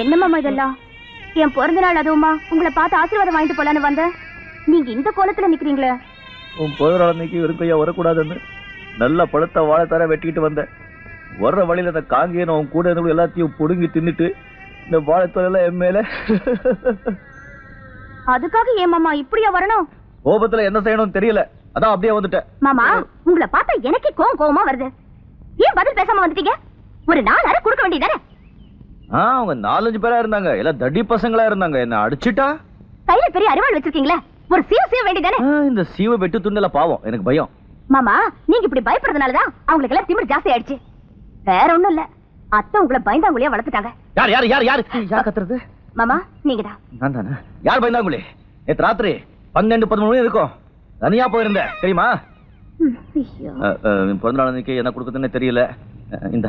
என்ன மாமா இதெல்லாம்? என் பிறந்த நாள் அதுவுமா உங்களை பார்த்து ஆசீர்வாதம் வாங்கிட்டு போலான்னு வந்தேன். நீங்க இந்த கோலத்துல நிக்கிறீங்களே. உன் பிறந்த நாள் அன்னைக்கு வெறுக்கையா வரக்கூடாதுன்னு நல்ல பழுத்த வாழைத்தார வெட்டிக்கிட்டு வந்தேன். வர்ற வழியில அந்த காங்கேயன் அவன் கூட இருந்தவங்க எல்லாத்தையும் புடுங்கி தின்னுட்டு இந்த வாழைத்தாரெல்லாம் என் மேல. அதுக்காக ஏன் மாமா இப்படியா வரணும்? கோபத்துல என்ன செய்யணும்னு தெரியல, அதான் அப்படியே வந்துட்டேன். மாமா உங்களை பார்த்தா எனக்கே கோவமா வருது. ஏன் பதில் பேசாம வந்துட்டீங்க? ஒரு 4 அரை கொடுக்க வேண்டியதானே? அவங்க 4-5 பேரா இருந்தாங்க, எல்லாம் தடி பசங்களா இருந்தாங்க. என்ன அடிச்சுட்டா கையில பெரிய அரிவாள் வச்சிருக்கீங்களே, ஒரு சீவ வேண்டியதானே? இந்த சீவ வெட்டு துண்டல பாவம், எனக்கு பயம். மாமா நீங்க இப்படி பயப்படுறதுனாலதான் அவங்களுக்கு எல்லாம் திமிர் ஜாஸ்தி ஆயிடுச்சு. வேற ஒண்ணும் இல்ல, அத்தை உங்களை பயந்தாங்குழியா வளர்த்துட்டாங்க. யார் யார் யார் யார் யார் கத்துறது? மாமா நீங்கதான். நான் தானே. யார் பயந்தாங்குழி? நேற்று ராத்திரி 12-13 மணி இருக்கும், தனியா போயிருந்தேன் தெரியுமா? பிறந்த நாள் அன்னைக்கு என்ன கொடுக்குதுன்னு தெரியல. இந்த